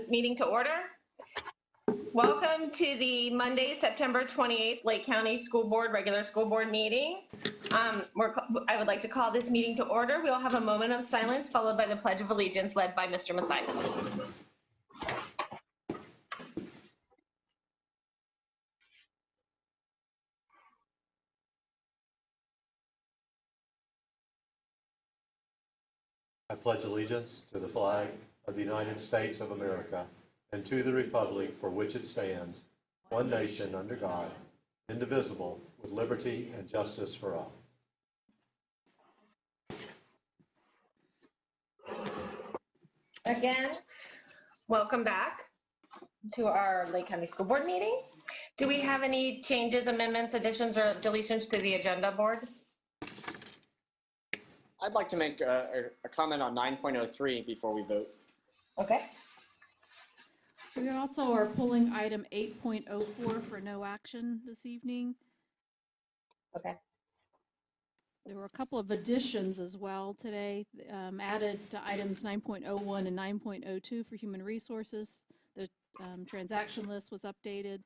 This meeting to order. Welcome to the Monday, September 28th, Lake County School Board, regular school board meeting. I would like to call this meeting to order. We'll have a moment of silence followed by the Pledge of Allegiance led by Mr. Mathias. I pledge allegiance to the flag of the United States of America and to the republic for which it stands, one nation under God, indivisible, with liberty and justice for all. Again, welcome back to our Lake County School Board meeting. Do we have any changes, amendments, additions, or deletions to the agenda, board? I'd like to make a comment on 9.03 before we vote. Okay. We also are pulling item 8.04 for no action this evening. Okay. There were a couple of additions as well today, added to items 9.01 and 9.02 for human resources. The transaction list was updated.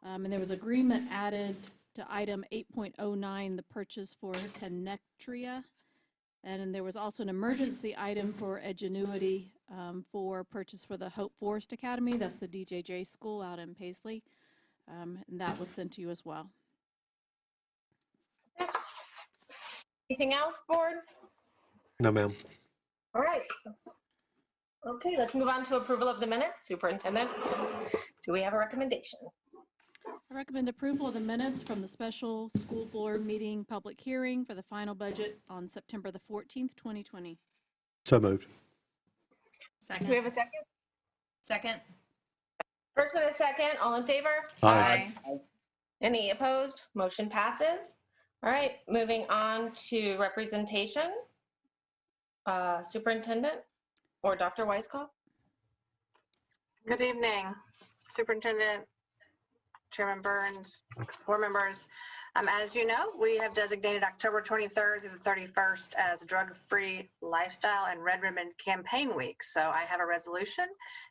And there was agreement added to item 8.09, the purchase for Connectria. And then there was also an emergency item for Edgenuity for purchase for the Hope Forest Academy. That's the DJJ school out in Paisley. And that was sent to you as well. Anything else, board? No, ma'am. All right. Okay, let's move on to approval of the minutes. Superintendent, do we have a recommendation? I recommend approval of the minutes from the special school board meeting public hearing for the final budget on September the 14th, 2020. So moved. Do we have a second? Second. First and a second, all in favor? Aye. Any opposed? Motion passes. All right, moving on to representation. Superintendent or Dr. Weiskopf? Good evening, Superintendent, Chairman Burns, board members. As you know, we have designated October 23rd through the 31st as Drug-Free Lifestyle and Red Ribbon Campaign Week. So I have a resolution.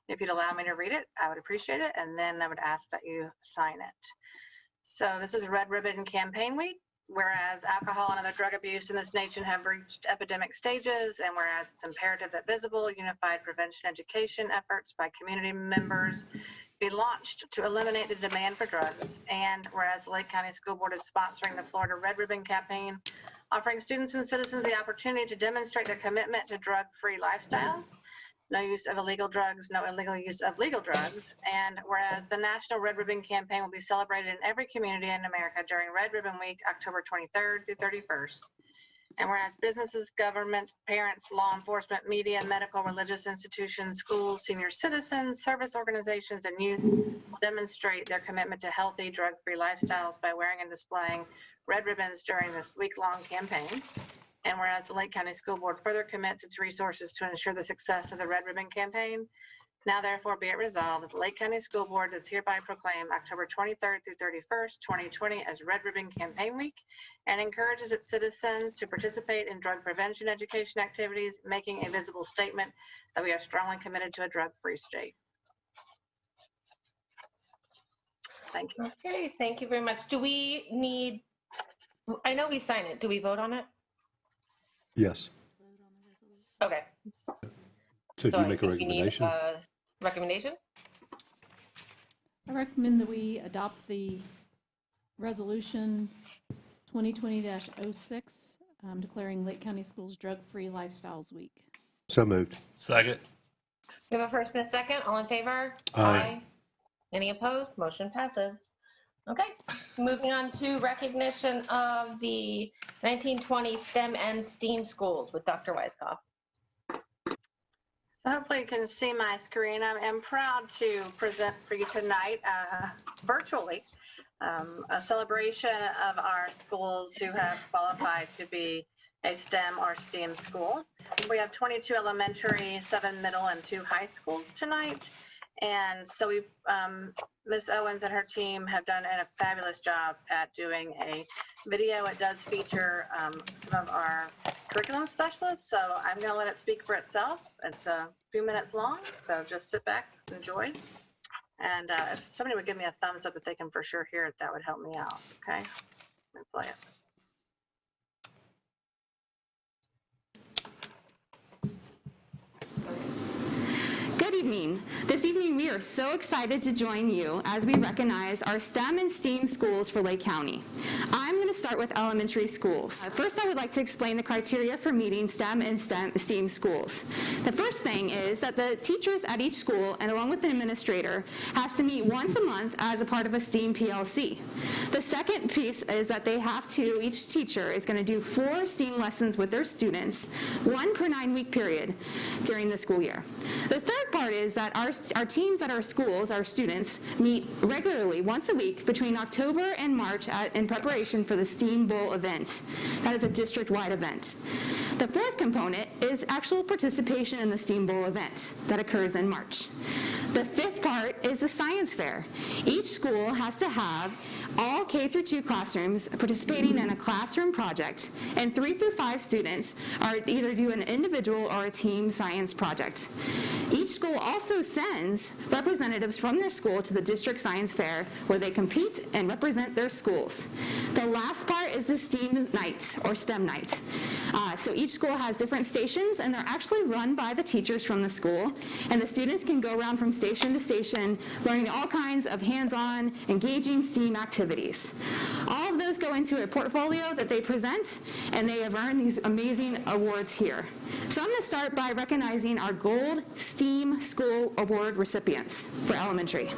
If you'd allow me to read it, I would appreciate it. And then I would ask that you sign it. So this is Red Ribbon Campaign Week. Whereas alcohol and other drug abuse in this nation have reached epidemic stages, and whereas it's imperative that visible, unified prevention education efforts by community members be launched to eliminate the demand for drugs, and whereas the Lake County School Board is sponsoring the Florida Red Ribbon Campaign, offering students and citizens the opportunity to demonstrate their commitment to drug-free lifestyles, no use of illegal drugs, no illegal use of legal drugs. And whereas the National Red Ribbon Campaign will be celebrated in every community in America during Red Ribbon Week, October 23rd through 31st. And whereas businesses, government, parents, law enforcement, media, medical, religious institutions, schools, senior citizens, service organizations, and youth will demonstrate their commitment to healthy, drug-free lifestyles by wearing and displaying red ribbons during this week-long campaign. And whereas the Lake County School Board further commits its resources to ensure the success of the Red Ribbon Campaign, now therefore be it resolved that the Lake County School Board does hereby proclaim October 23rd through 31st, 2020 as Red Ribbon Campaign Week and encourages its citizens to participate in drug prevention education activities, making a visible statement that we are strongly committed to a drug-free state. Thank you. Okay, thank you very much. Do we need, I know we sign it. Do we vote on it? Yes. Okay. So do you I make a think we need recommendation? a recommendation? I recommend that we adopt the resolution 2020-06 declaring Lake County Schools Drug-Free Lifestyles Week. So moved. Second. We have a first and a second. All in favor? Aye. Any opposed? Motion passes. Okay, moving on to recognition of the 1920 STEM and STEAM schools with Dr. Weiskopf. So hopefully you can see my screen. I'm proud to present for you tonight virtually a celebration of our schools who have qualified to be a STEM or STEAM school. We have 22 elementary, 7 middle, and 2 high schools tonight. And so we, Ms. Owens and her team have done a fabulous job at doing a video. It does feature some of our curriculum specialist, so I'm going to let it speak for itself. It's a few minutes long, so just sit back, enjoy. And if somebody would give me a thumbs up that they can for sure hear it, that would help me out, okay? Let me play it. Good evening. This evening, we are so excited to join you as we recognize our STEM and STEAM schools for Lake County. I'm going to start with elementary schools. First, I would like to explain the criteria for meeting STEM and STEAM schools. The first thing is that the teachers at each school, and along with the administrator, has to meet once a month as a part of a STEAM PLC. The second piece is that each teacher is going to do 4 STEAM lessons with their students, 1 per 9-week period during the school year. The third part is that our teams at our schools, our students, meet regularly once a week between October and March in preparation for the STEAM Bowl event. That is a district-wide event. The fourth component is actual participation in the STEAM Bowl event that occurs in March. The fifth part is the science fair. Each school has to have all K through 2 classrooms participating in a classroom project, and 3 through 5 students are either do an individual or a team science project. Each school also sends representatives from their school to the district science fair where they compete and represent their schools. The last part is the STEAM night or STEM night. So each school has different stations, and they're actually run by the teachers from the school, and the students can go around from station to station learning all kinds of hands-on, engaging STEAM activities. All of those go into a portfolio that they present, and they have earned these amazing awards here. So I'm going to start by recognizing our Gold STEAM School Award recipients for elementary.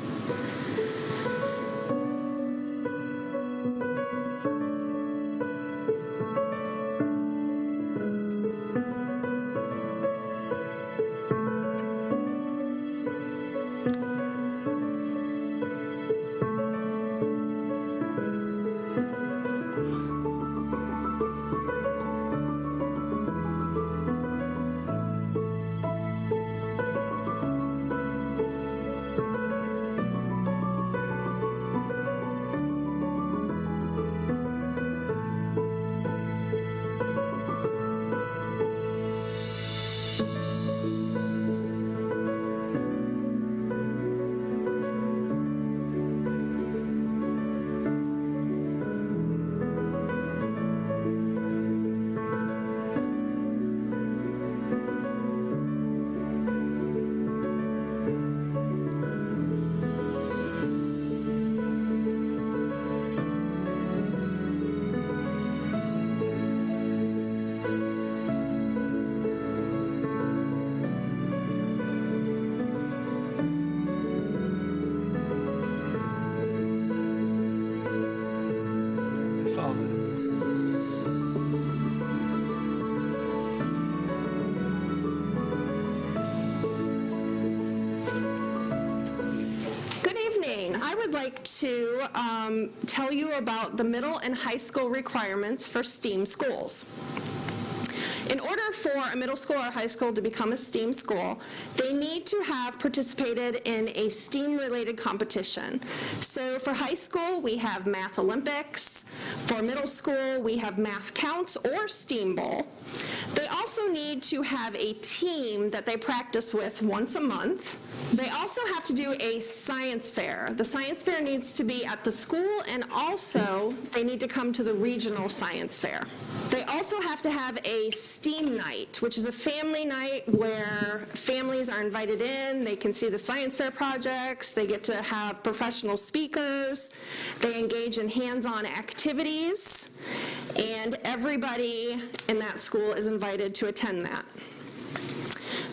I would like to tell you about the middle and high school requirements for STEAM schools. In order for a middle school or high school to become a STEAM school, they need to have participated in a STEAM-related competition. So for high school, we have Math Olympics. For middle school, we have Math Counts or STEAM Bowl. They also need to have a team that they practice with once a month. They also have to do a science fair. The science fair needs to be at the school, and also they need to come to the regional science fair. They also have to have a STEAM night, which is a family night where families are invited in. They can see the science fair projects. They get to have professional speakers. They engage in hands-on activities, and everybody in that school is invited to attend that.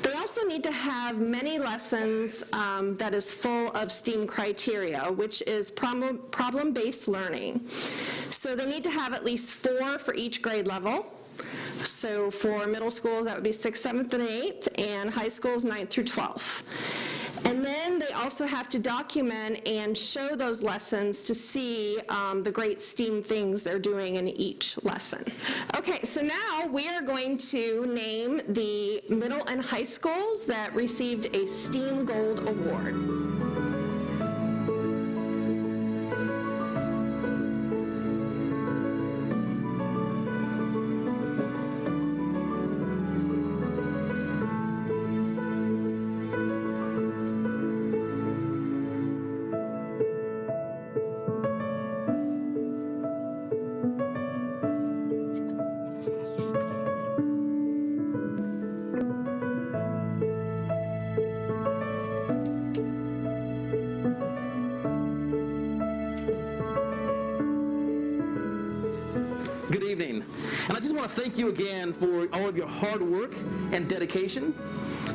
They also need to have many lessons that is full of STEAM criteria, which is problem-based learning. So they need to have at least 4 for each grade level. So for middle schools, that would be 6th, 7th, and 8th, and high schools, 9th through 12th. And then they also have to document and show those lessons to see the great STEAM things they're doing in each lesson. Okay, so now we are going to name the middle and high schools that received a STEAM Gold Award. Good evening. And I just want to thank you again for all of your hard work and dedication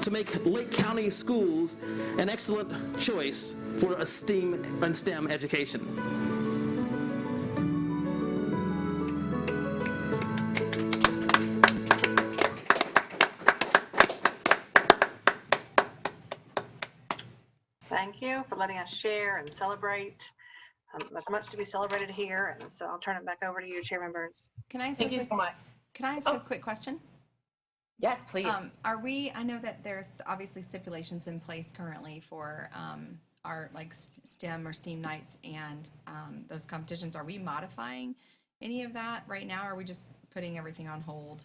to make Lake County schools an excellent choice for a STEAM and STEM education. Thank you for letting us share and celebrate. There's much to be celebrated here, and so I'll turn it back over to you, Chairman Burns. Can I ask Thank you so much. Can I ask a quick question? Yes, please. I know that there's obviously stipulations in place currently for our like STEM or STEAM nights and those competitions. Are we modifying any of that right now? Or are we just putting everything on hold?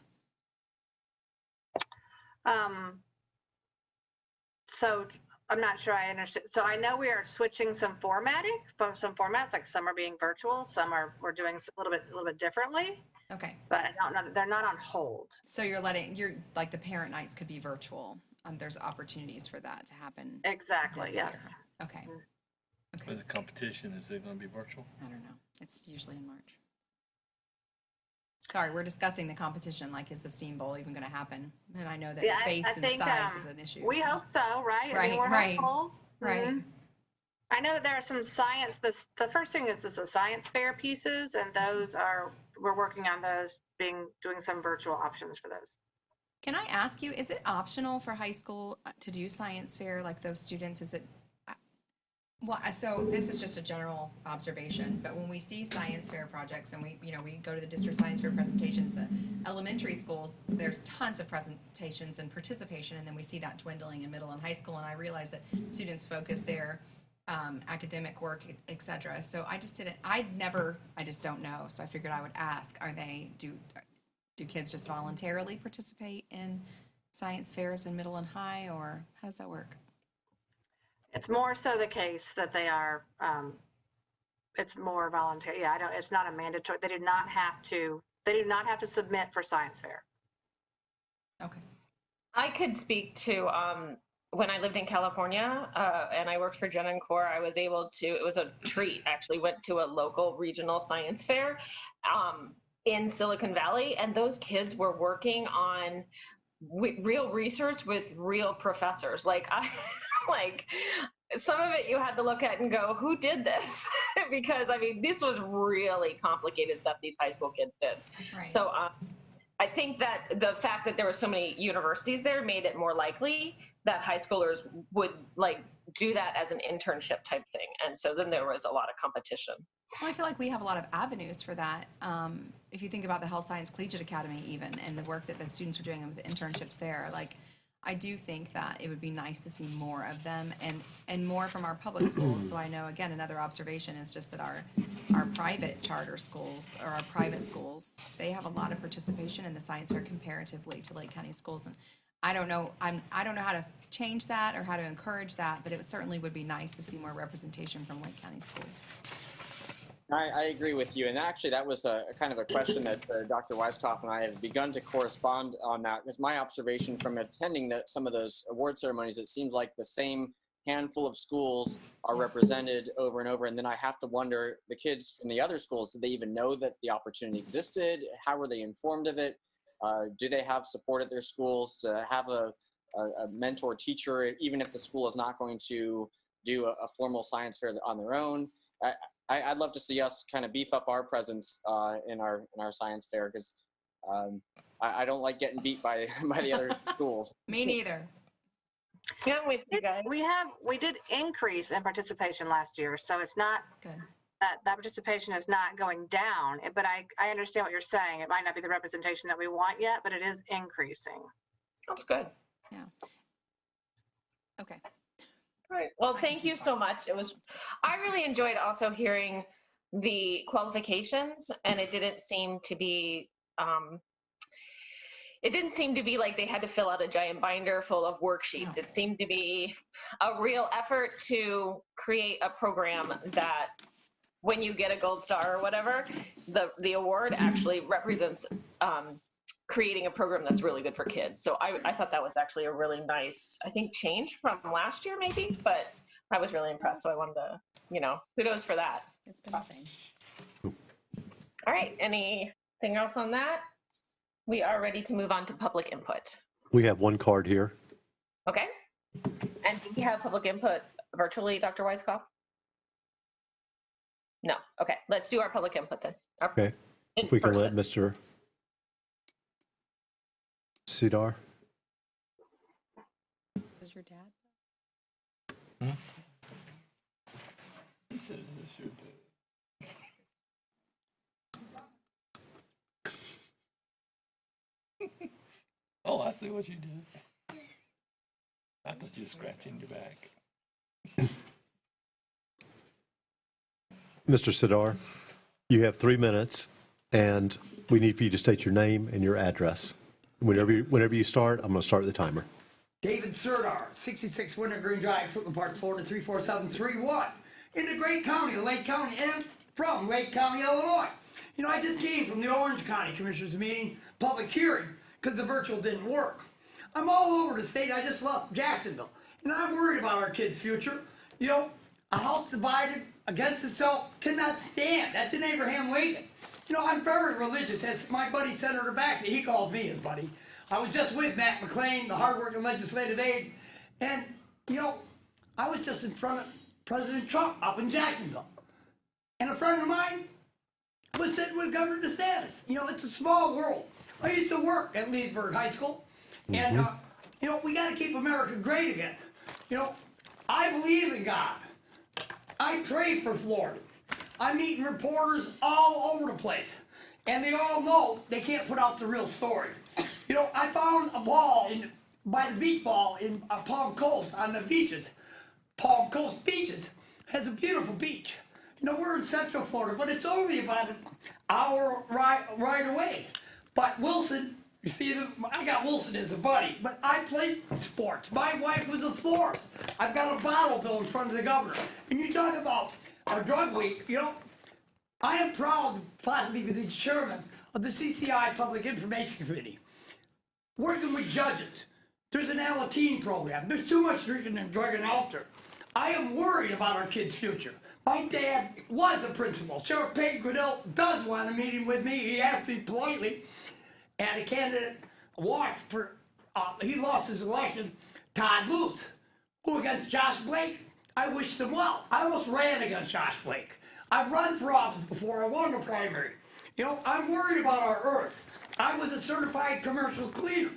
So I'm not sure I understand. So I know we are switching some formatting from some formats, like some are being virtual, we're doing a little bit differently. Okay. But I don't know that they're not on hold. So you're like the parent nights could be virtual. There's opportunities for that to happen. Exactly. this Yes. year. Okay. For Okay. the competition, is it going to be virtual? I don't know. It's usually in March. Sorry, we're discussing the competition. Like, is the Steam Bowl even going to happen? And I know that Yeah, space I and think, size is an issue. We so- hope so, right? I Right, mean, we're right, hopeful. Right. Mhm. I know that there are some science. The first thing is the science fair pieces, and we're working on those, doing some virtual options for those. Can I ask you, is it optional for high school to do science fair, like those students? Is it, well, so this is just a general observation, but when we see science fair projects and we go to the district science fair presentations, the elementary schools, there's tons of presentations and participation, and then we see that dwindling in middle and high school, and I realize that students focus their academic work, et cetera. So I just don't know, so I figured I would ask, do kids just voluntarily participate in science fairs in middle and high, or how does that work? It's more so the case that they are. It's more voluntary. Yeah, it's not a mandatory. They do not have to submit for science fair. Okay. I could speak to when I lived in California and I worked for Jen and Core, I was able to, it was a treat, actually went to a local regional science fair in Silicon Valley, and those kids were working on real research with real professors. Like some of it you had to look at and go, who did this? Because I mean, this was really complicated stuff these high school kids did. Right. So I think that the fact that there were so many universities there made it more likely that high schoolers would do that as an internship type thing. And so then there was a lot of competition. Well, I feel like we have a lot of avenues for that. If you think about the Health Science Collegiate Academy even, and the work that the students are doing with the internships there, I do think that it would be nice to see more of them and more from our public schools. So I know, again, another observation is just that our private charter schools or our private schools, they have a lot of participation in the science fair comparatively to Lake County schools. And I don't know how to change that or how to encourage that, but it certainly would be nice to see more representation from Lake County schools. I agree with you. And actually, that was a kind of a question that Dr. Weiskopf and I have begun to correspond on that. Because my observation from attending some of those award ceremonies, it seems like the same handful of schools are represented over and over. And then I have to wonder, the kids from the other schools, did they even know that the opportunity existed? How were they informed of it? Do they have support at their schools to have a mentor teacher, even if the school is not going to do a formal science fair on their own? I'd love to see us kind of beef up our presence in our science fair, because I don't like getting beat by the other schools. Me neither. Yeah, with you guys. We did increase in participation last year, so it's not Good. that participation is not going down. But I understand what you're saying. It might not be the representation that we want yet, but it is increasing. That's good. Yeah. Okay. All right. Well, thank you so much. I really enjoyed also hearing the qualifications, and it didn't seem to be like they had to fill out a giant binder full of worksheets. It seemed to be a real effort to create a program that when you get a gold star or whatever, the award actually represents creating a program that's really good for kids. So I thought that was actually a really nice, I think, change from last year maybe, but I was really impressed. So I wanted to, kudos for that. It's been the same. All right. Any Anything else on that? We are ready to move on to public input. We have one card here. Okay? And do we have public input virtually, Dr. Weiskopf? No. Okay, let's do our public input then. Okay. In If we can let person. Mr. Sidar. Is your dad? He says this your dad. Oh, I see what you did. I thought you were scratching your back. Mr. Sidar, you have 3 minutes, and we need for you to state your name and your address. Whenever you start, I'm going to start the timer. David Serdar, 66 Wintergreen Drive, Footman Park, Florida, 34731. In the great county of Lake County and from Lake County, Illinois. You know, I just came from the Orange County Commissioners meeting, public hearing, because the virtual didn't work. I'm all over the state. I just left Jacksonville. And I'm worried about our kids' future. You know, a house divided against itself cannot stand. That's in Abraham Lincoln. You know, I'm very religious, as my buddy Senator Baxley, he called me his buddy. I was just with Matt McLean, the hardworking legislative aide, and, you know, I was just in front of President Trump up in Jacksonville. And a friend of mine was sitting with Governor DeSantis. You know, it's a small world. I used to work at Leesburg High School, and, you know, we got to keep America great again. You know, I believe in God. I pray for Florida. I'm meeting reporters all over the place, and they all know they can't put out the real story. You know, I found a ball by the beach ball in Palm Coast on the beaches. Palm Coast beaches has a beautiful beach. You know, we're in Central Florida, but it's only about an hour ride away. But Wilson, you see, I got Wilson as a buddy, but I played sports. My wife was a florist. I've got a bottle bill in front of the governor. And you talk about our drug week, you know, I am proud to possibly be the chairman of the CCI Public Information Committee. Working with judges, there's an Alateen program. There's too much drinking and drugging out there. I am worried about our kids' future. My dad was a principal. Sheriff Peyton Goodell does want a meeting with me. He asked me politely, and a candidate walked for, he lost his election, Todd Luce, who against Josh Blake, I wished him well. I almost ran against Josh Blake. I've run for office before. I won the primary. You know, I'm worried about our earth. I was a certified commercial cleaner.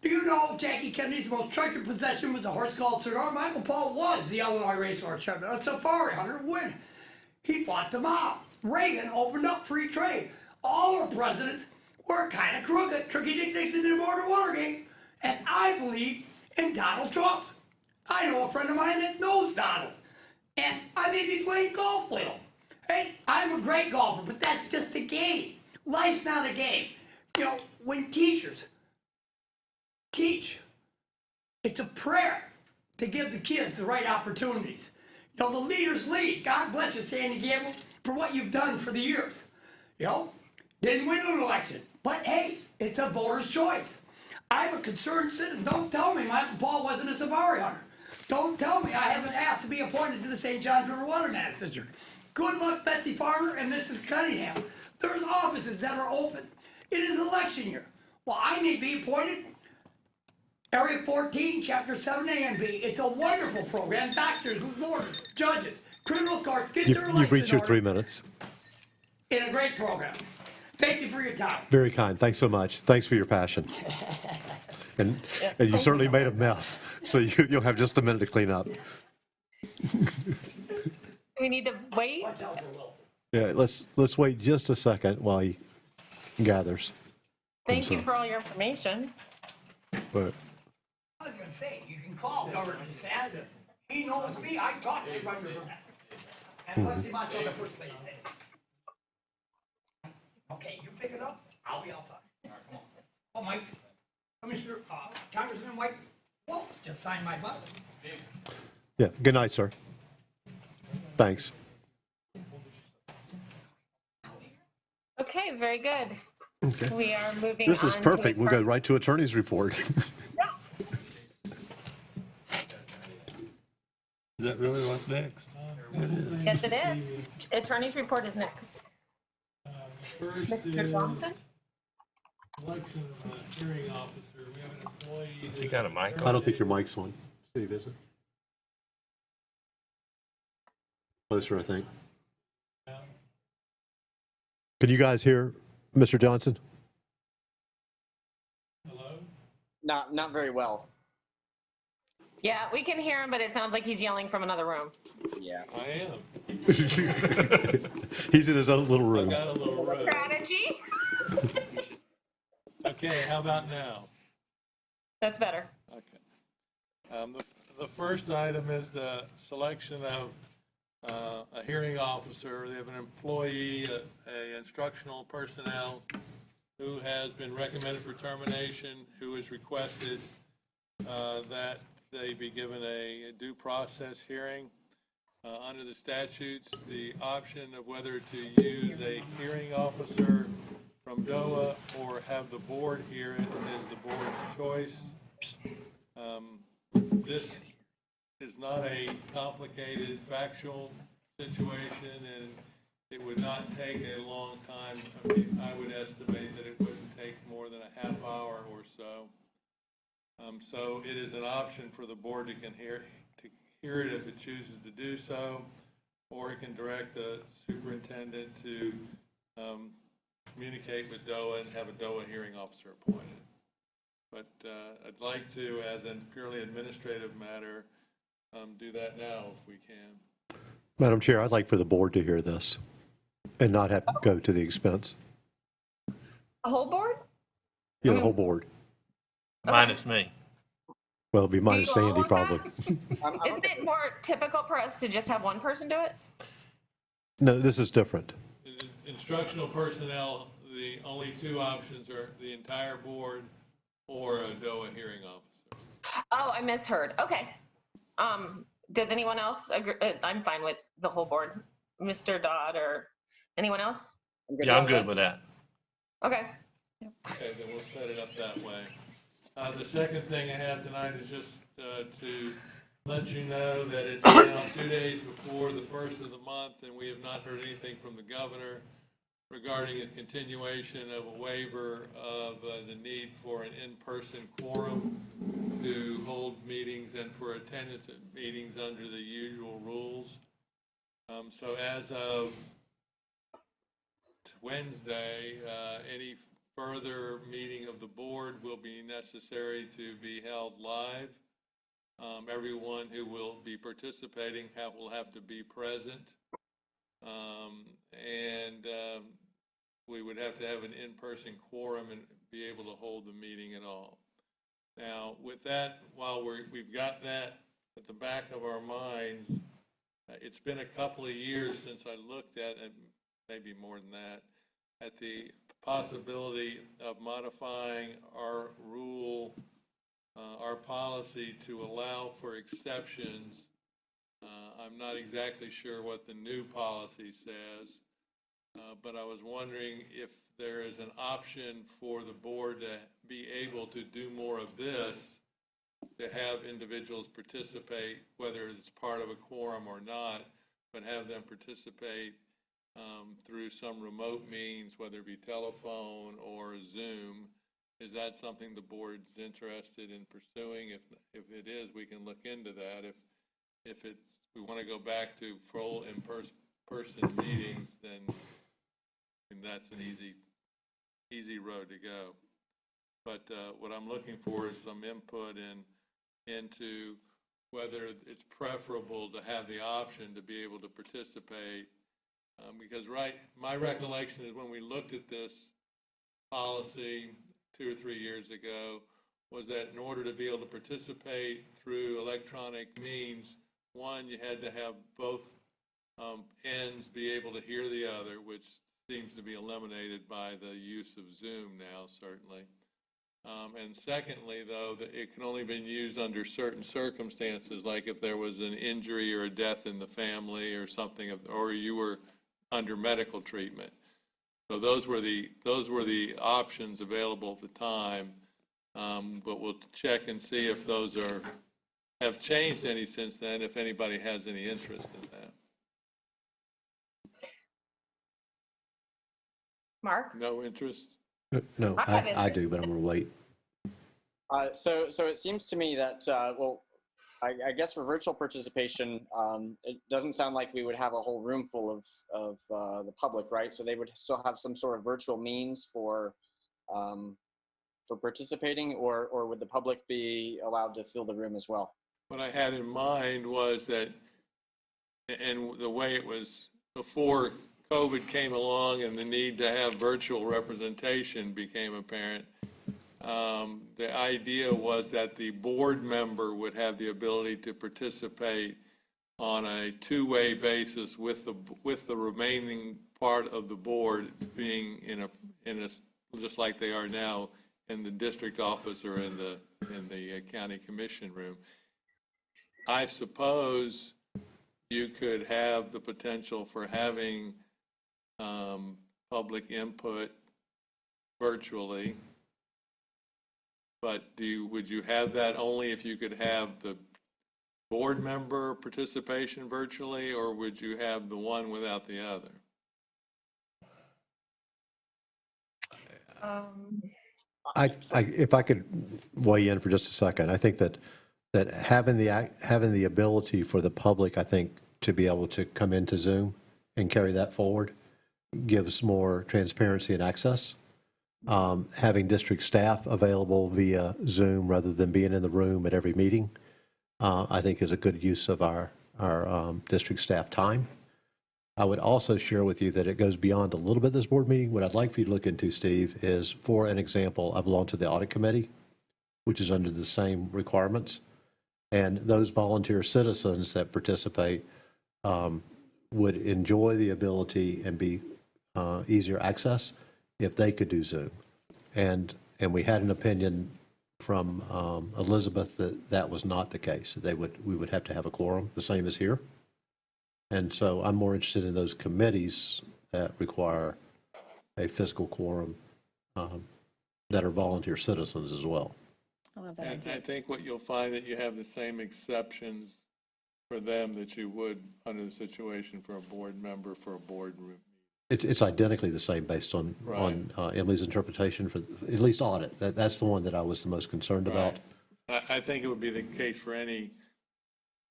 Do you know Jackie Kennedy's most treasured possession was a horse called Serdar? Michael Paul was the Illinois racehorse champion, a safari hunter when he fought them out. Reagan opened up free trade. All our presidents were kind of crooked. Tricky Dick Nixon did more than Watergate. And I believe in Donald Trump. I know a friend of mine that knows Donald. And I may be playing golf with him. Hey, I'm a great golfer, but that's just a game. Life's not a game. You know, when teachers teach, it's a prayer to give the kids the right opportunities. You know, the leaders lead. God bless you, Sandy Gamble, for what you've done for the years. You know, didn't win an election, but hey, it's a voter's choice. I'm a concerned citizen. Don't tell me Michael Paul wasn't a safari hunter. Don't tell me I haven't asked to be appointed to the St. Johns River Water Manager. Good luck, Betsy Farmer and Mrs. Cunningham. There's offices that are open. It is election year. Well, I may be appointed. Area 14, Chapter 7A and B. It's a wonderful program. Doctors, lawyers, judges, criminal courts get their elections You've reached your in 3 order. minutes. In a great program. Thank you for your time. Very kind. Thanks so much. Thanks for your passion. And you certainly made a mess, so you'll have just a minute to clean up. Do we need to wait? Watch out for Wilson. Yeah, let's wait just a second while he gathers. Thank you for all your information. But I was going to say, you can call Governor DeSantis. He knows me. I talked to Governor Burnett. And let's see about the first lady. Okay, you pick it up. I'll be outside. All right, come on. Oh, Mike. Commissioner, Congressman Mike Wallace just signed my button. yeah, good night, sir. Thanks. Okay, very good. Okay. We are moving This is on to the perfect. We'll go right to attorney's report. Is that really what's next? It is. Yes, it is. Attorney's report is next. First Mr. is Johnson? election of a hearing officer. We have an employee. Has he got a mic I don't think your mic's on. Steve, is it? Closer, I think. Can you guys hear Mr. Johnson? Hello? Not very well. Yeah, we can hear him, but it sounds like he's yelling from another room. Yeah. I am. He's in his own little I room. got a little road. Strategy? Okay, how about now? That's better. Okay. The first item is the selection of a hearing officer. They have an employee, a instructional personnel who has been recommended for termination, who has requested that they be given a due process hearing. Under the statutes, the option of whether to use a hearing officer from DOA or have the board hear it is the board's choice. This is not a complicated factual situation, and it would not take a long time. I mean, I would estimate that it wouldn't take more than a half hour or so. So it is an option for the board to hear it if it chooses to do so, or it can direct the superintendent to communicate with DOA and have a DOA hearing officer appointed. But I'd like to, as a purely administrative matter, do that now if we can. Madam Chair, I'd like for the board to hear this and not have to go to the expense. A whole board? Yeah, the whole board. Minus me. Well, it'd be minus Do you all Sandy, want probably. Isn't it more typical for us to just have one person do it? No, this is different. Instructional personnel, the only two options are the entire board or a DOA hearing officer. Oh, I misheard. Okay. Does anyone else agree? I'm fine with the whole board. Mr. Dodd or anyone else? Yeah, I'm good with that. Okay. Okay, then we'll set it up that way. The second thing I have tonight is just to let you know that it's now 2 days before the first of the month, and we have not heard anything from the governor regarding a continuation of a waiver of the need for an in-person quorum to hold meetings and for attendance at meetings under the usual rules. So as of Wednesday, any further meeting of the board will be necessary to be held live. Everyone who will be participating will have to be present. We would have to have an in-person quorum and be able to hold the meeting at all. Now, with that, while we've got that at the back of our minds, it's been a couple of years since I looked at, and maybe more than that, at the possibility of modifying our rule, our policy to allow for exceptions. I'm not exactly sure what the new policy says, but I was wondering if there is an option for the board to be able to do more of this, to have individuals participate, whether it's part of a quorum or not, but have them participate through some remote means, whether it be telephone or Zoom. Is that something the board's interested in pursuing? If it is, we can look into that. If we want to go back to full in-person meetings, then that's an easy road to go. But what I'm looking for is some input into whether it's preferable to have the option to be able to participate. Because my recollection is when we looked at this policy 2 or 3 years ago, was that in order to be able to participate through electronic means, one, you had to have both ends be able to hear the other, which seems to be eliminated by the use of Zoom now, certainly. And secondly, though, that it can only be used under certain circumstances, like if there was an injury or a death in the family or something, or you were under medical treatment. So those were the options available at the time, but we'll check and see if those have changed any since then, if anybody has any interest in that. Mark? No interest? No, I have I interest. do, but I'm going to wait. So it seems to me that, well, I guess for virtual participation, it doesn't sound like we would have a whole room full of the public, right? So they would still have some sort of virtual means for participating, or would the public be allowed to fill the room as well? What I had in mind was that, and the way it was before COVID came along and the need to have virtual representation became apparent, the idea was that the board member would have the ability to participate on a two-way basis with the remaining part of the board being in a just like they are now in the district office or in the county commission room. I suppose you could have the potential for having public input virtually. But would you have that only if you could have the board member participation virtually, or would you have the one without the other? If I could weigh in for just a second, I think that having the ability for the public, I think, to be able to come into Zoom and carry that forward gives more transparency and access. Having district staff available via Zoom rather than being in the room at every meeting, I think is a good use of our district staff time. I would also share with you that it goes beyond a little bit this board meeting. What I'd like for you to look into, Steve, is, for an example, I belong to the audit committee, which is under the same requirements. And those volunteer citizens that participate would enjoy the ability and be easier access if they could do Zoom. And we had an opinion from Elizabeth that was not the case. We would have to have a quorum, the same as here. And so I'm more interested in those committees that require a physical quorum that are volunteer citizens as well. I love that And idea. I think what you'll find that you have the same exceptions for them that you would under the situation for a board member for a board room. It's identically the same based on Emily's interpretation for at least audit. That's the one that I was the most concerned about. I think it would be the case for any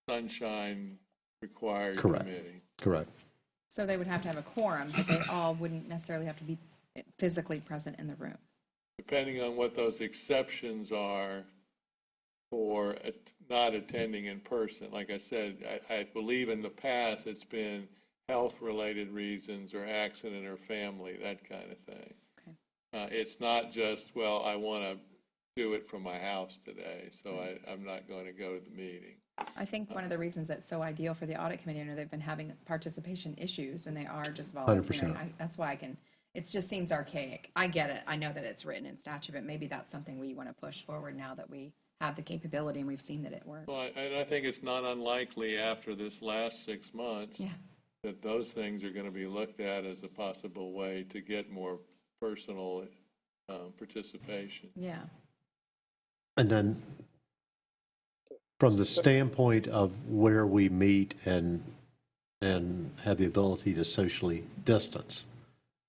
sunshine required Correct. committee. Correct. So they would have to have a quorum, but they all wouldn't necessarily have to be physically present in the room. Depending on what those exceptions are for not attending in person. Like I said, I believe in the past it's been health-related reasons or accident or family, that kind of thing. Okay. It's not just, well, I want to do it from my house today, so I'm not going to go to the meeting. I think one of the reasons it's so ideal for the audit committee, I know they've been having participation issues and they are just volunteering. 100%. That's why it just seems archaic. I get it. I know that it's written in statute, but maybe that's something we want to push forward now that we have the capability and we've seen that it works. Well, and I think it's not unlikely after this last 6 months that those things are going to be looked at as a possible way to get more personal participation. Yeah. And then from the standpoint of where we meet and have the ability to socially distance,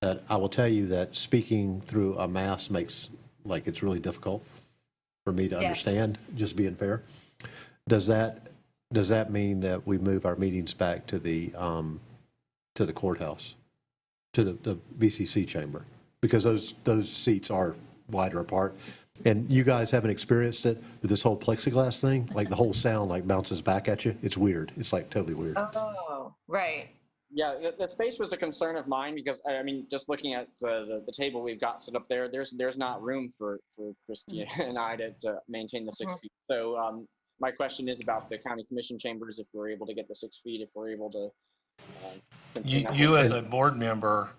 that I will tell you that speaking through a mask makes, like, it's really difficult for me to understand, just being fair. Does that mean that we move our meetings back to the courthouse, to the BCC chamber? Because those seats are wider apart. And you guys haven't experienced it with this whole plexiglass thing? Like the whole sound like bounces back at you? It's weird. It's like totally weird. Oh, right. Yeah, the space was a concern of mine because, I mean, just looking at the table we've got set up there, there's not room for Christy and I to maintain the 6 feet. So my question is about the county commission chambers, if we're able to get the 6 feet, if we're able to. You as a board member,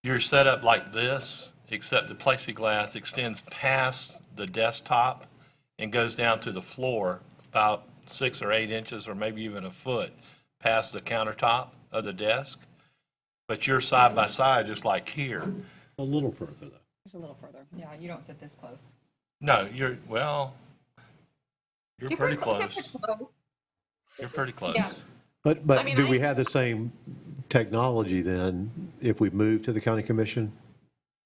you're set up like this, except the plexiglass extends past the desktop and goes down to the floor about 6 or 8 inches or maybe even a foot past the countertop of the desk. But you're side by side, just like here. A little further, though. Just a little further. Yeah, you don't sit this close. No, you're pretty close. You're pretty close. Yeah. But do we have the same technology then if we move to the county commission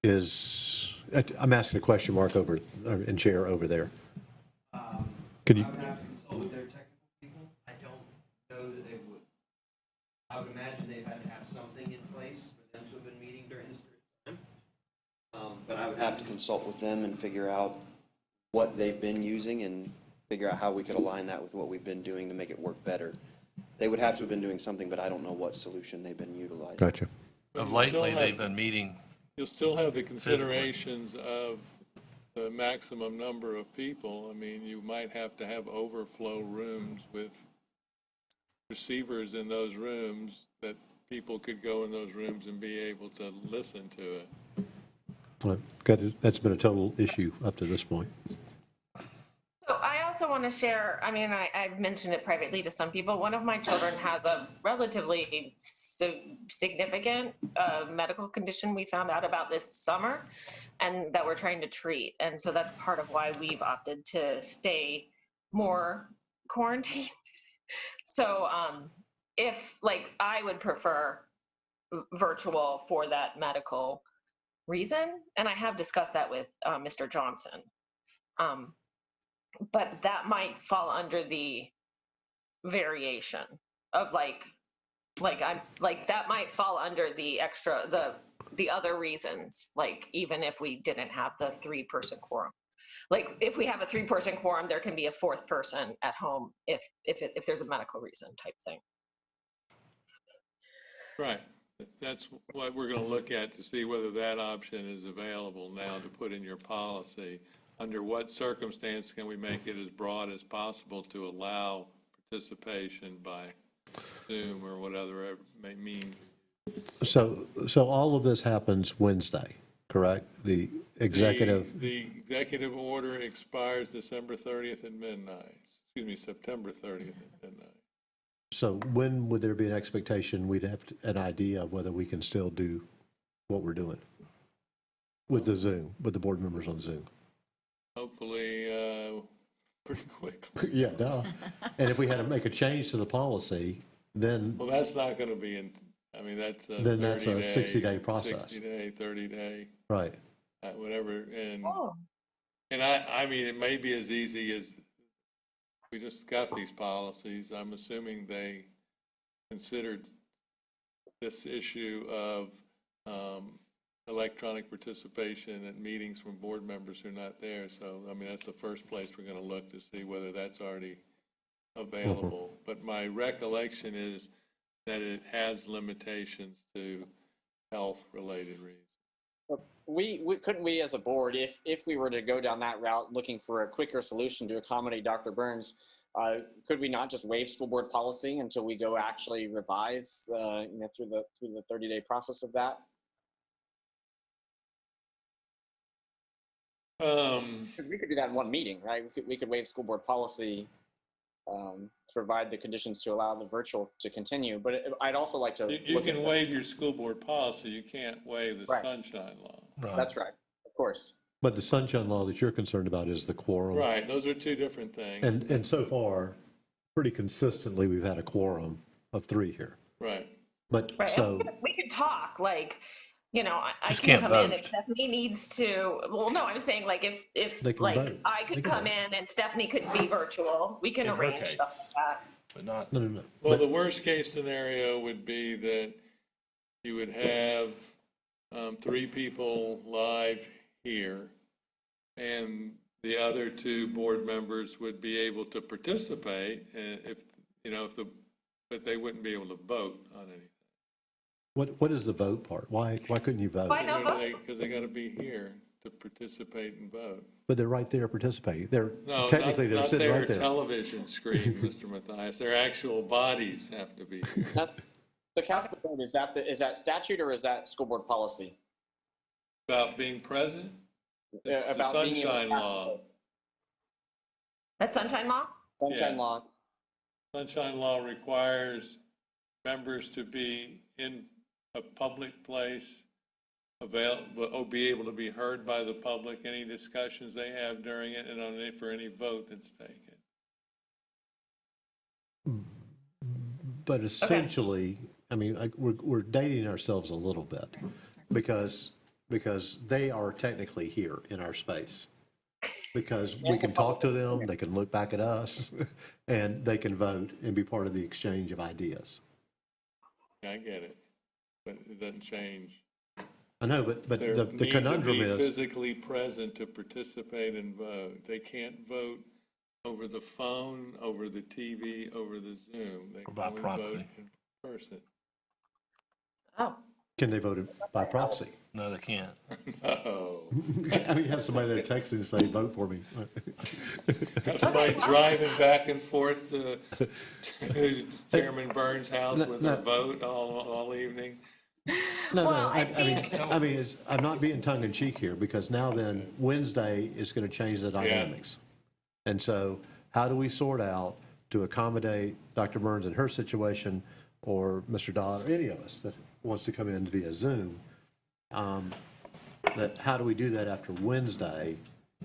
I'm asking a question mark over, in chair over there. Could you? I would have to consult with their technical people. I don't know that they would. I would imagine they've had to have something in place for them to have been meeting during this period of time. But I would have to consult with them and figure out what they've been using and figure out how we could align that with what we've been doing to make it work better. They would have to have been doing something, but I don't know what solution they've been utilizing. Gotcha. Of lately, they've been meeting. You'll still have the considerations of the maximum number of people. I mean, you might have to have overflow rooms with receivers in those rooms that people could go in those rooms and be able to listen to it. Well, that's been a total issue up to this point. So I also want to share, I mean, I've mentioned it privately to some people. One of my children has a relatively significant medical condition we found out about this summer and that we're trying to treat. And so that's part of why we've opted to stay more quarantined. So if, like, I would prefer virtual for that medical reason, and I have discussed that with Mr. Johnson. But that might fall under the variation of that might fall under the extra, the other reasons, like even if we didn't have the 3-person quorum. Like if we have a 3-person quorum, there can be a 4th person at home if there's a medical reason type thing. Right. That's what we're going to look at to see whether that option is available now to put in your policy. Under what circumstance can we make it as broad as possible to allow participation by Zoom or whatever it may mean? So all of this happens Wednesday, correct? The executive. The executive order expires December 30th at midnight. Excuse me, September 30th at midnight. So when would there be an expectation we'd have an idea of whether we can still do what we're doing with the Zoom, with the board members on Zoom? Hopefully, pretty quickly. Yeah, duh. And if we had to make a change to the policy, then. Well, that's not going to be in, I mean, that's a 30-day. Then that's a 60-day process. 60-day, 30-day. Right. Whatever. And I mean, it may be as easy as, we just got these policies. I'm assuming they considered this issue of electronic participation at meetings from board members who are not there. So, I mean, that's the first place we're going to look to see whether that's already available. Mm-hmm. But my recollection is that it has limitations to health-related reasons. Couldn't we as a board, if we were to go down that route looking for a quicker solution to accommodate Dr. Burns, could we not just waive school board policy until we go actually revise through the 30-day process of that? We could do that in one meeting, right? We could waive school board policy to provide the conditions to allow the virtual to continue. But I'd also like to. You can waive your school board policy. You can't waive the Sunshine Law. Right. That's right, of course. But the Sunshine Law that you're concerned about is the quorum. Right. Those are two different things. And so far, pretty consistently, we've had a quorum of 3 here. Right. But right. so we could talk, like, you know, I Just can can't come vote. in if Stephanie needs to. Well, no, I'm saying like if They can like vote. I could come in and Stephanie could be virtual. We can In her arrange case. stuff like that. But not. no. Well, the worst case scenario would be that you would have 3 people live here, and the other 2 board members would be able to participate, and but they wouldn't be able to vote on anything. What is the vote part? Why couldn't you vote? Why no vote? Because they got to be here to participate and vote. But they're right there participating. They're No, technically they're not sitting their right there. television screen, Mr. Matthias. Their actual bodies have to be here. So, Councilor Byrne, is that statute or is that school board policy? About being present? It's the About being able to Sunshine cast a Law. vote. That's Sunshine Law? Sunshine Yes. Law. Sunshine Law requires members to be in a public place, be able to be heard by the public, any discussions they have during it, and for any vote that's taken. But essentially, I mean, we're dating ourselves a little bit because because they are technically here in our space. Because we can talk to them, they can look back at us, and they can vote and be part of the exchange of ideas. I get it, but it doesn't change. I know, but They the conundrum need to be is, physically present to participate and vote. They can't vote over the phone, over the TV, over the Zoom. They Or can by only proxy. vote in person. Oh, can they vote by proxy? No, they can't. No. I mean, have somebody that texts and say, vote for me. Have somebody driving back and forth to Chairman Burns' house with their vote all evening. No, Well, I I mean, I'm not being tongue in cheek here, because now then Wednesday is going to change the dynamics. And so how do we sort out to accommodate Dr. Burns in her situation, or Mr. Dodd, or any of us that wants to come in via Zoom? That how do we do that after Wednesday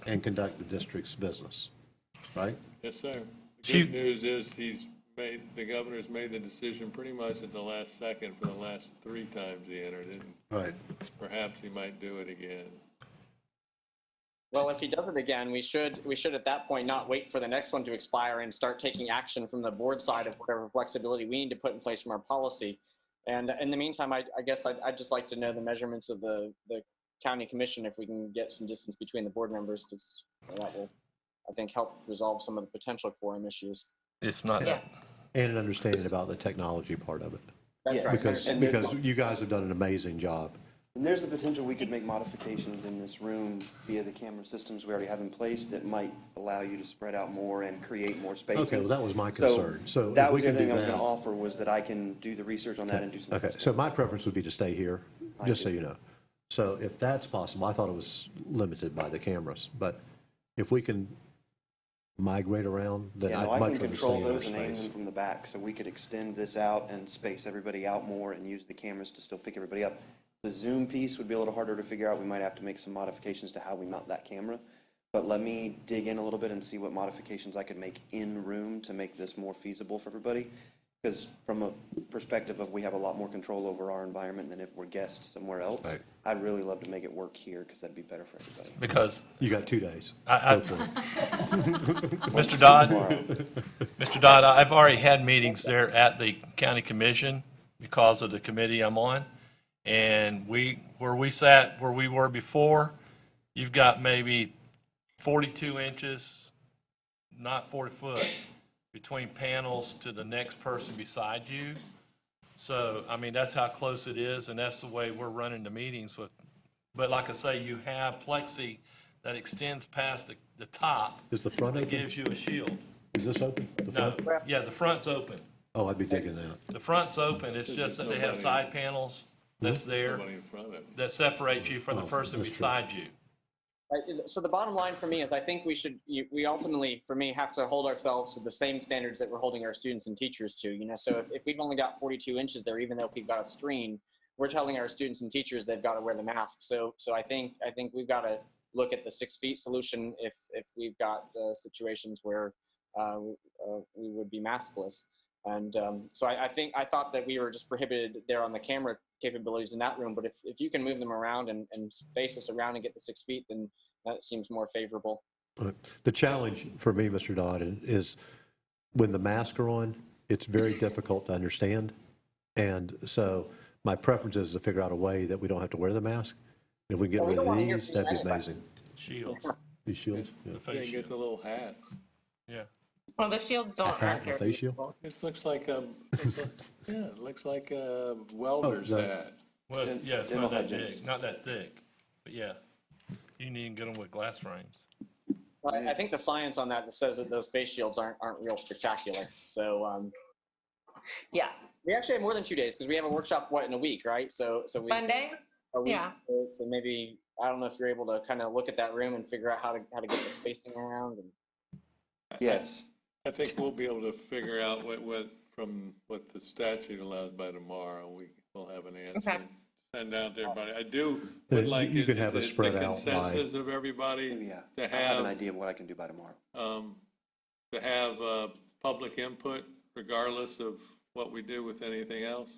and conduct the district's business, right? Yes, sir. The good news is the governor's made the decision pretty much at the last second for the last 3 times he entered it. Right. Perhaps he might do it again. Well, if he does it again, we should at that point not wait for the next one to expire and start taking action from the board side of whatever flexibility we need to put in place from our policy. And in the meantime, I guess I'd just like to know the measurements of the county commission, if we can get some distance between the board members, because that will, I think, help resolve some of the potential quorum issues. It's not that. And an understanding about the technology part of it. That's Yes. right. Because you guys have done an amazing job. And there's the potential we could make modifications in this room via the camera systems we already have in place that might allow you to spread out more and create more spacing. Okay, well, that was my concern. So that if was we the can other thing do I was going that- to offer, was that I can do the research on that and do some. Okay, so my preference would be to stay here, just so you know. So if that's possible, I thought it was limited by the cameras, but if we can migrate around, then Yeah, no, I'd I much can rather stay control in our those and aim space. them from the back, so we could extend this out and space everybody out more and use the cameras to still pick everybody up. The Zoom piece would be a little harder to figure out. We might have to make some modifications to how we mount that camera. But let me dig in a little bit and see what modifications I could make in room to make this more feasible for everybody. Because from a perspective of we have a lot more control over our environment than if we're guests somewhere else, Right. I'd really love to make it work here because that'd be better for everybody. Because, You got 2 days. I- Go for it. Mr. Dodd, Tomorrow. Mr. Dodd, I've already had meetings there at the county commission because of the committee I'm on. And where we were before, you've got maybe 42 inches, not 40 foot, between panels to the next person beside you. So, I mean, that's how close it is, and that's the way we're running the meetings with. But like I say, you have plexi that extends past the top. Is the front That open? gives you a shield. Is this open? The No, front? yeah, the front's open. Oh, I'd be digging that. The front's open, it's just that they have Nobody- side panels that's there Nobody in front of it. that separate you from the Oh, person that's true. beside you. So the bottom line for me is I think we ultimately, for me, have to hold ourselves to the same standards that we're holding our students and teachers to, so if we've only got 42 inches there, even though if we've got a screen, we're telling our students and teachers they've got to wear the mask. So I think we've got to look at the 6 feet solution if we've got situations where we would be maskless. And so I thought that we were just prohibited there on the camera capabilities in that room, but if you can move them around and space us around and get the 6 feet, then that seems more favorable. The challenge for me, Mr. Dodd, is when the masks are on, it's very difficult to understand. And so my preference is to figure out a way that we don't have to wear the mask. If we can get Well, we rid of don't wanna hear these, from that'd be anybody. amazing. Shields, These shields? Yeah. the They face get shield. the little hats. Yeah. well, the shields don't. A hat aren't and a very face shield? useful. It looks like it looks like a welder's Oh, hat. Well, yeah, it's Dental not that hygienist. big, not that thick, but yeah, you can even get them with glass frames. Well, I think the science on that says that those face shields aren't real spectacular. So Yeah, we actually have more than 2 days because we have a workshop in a week, right? So we Monday? a week. Yeah. So maybe I don't know if you're able to kind of look at that room and figure out how to get the spacing around. And Yes. I think we'll be able to figure out from what the statute allows by tomorrow. We'll have an answer. Okay. Send out to everybody. I do Yeah, would like you it- can have is a it spread the out by- consensus of everybody Yeah. to I have an have idea of what I can do by tomorrow. Public input regardless of what we do with anything else.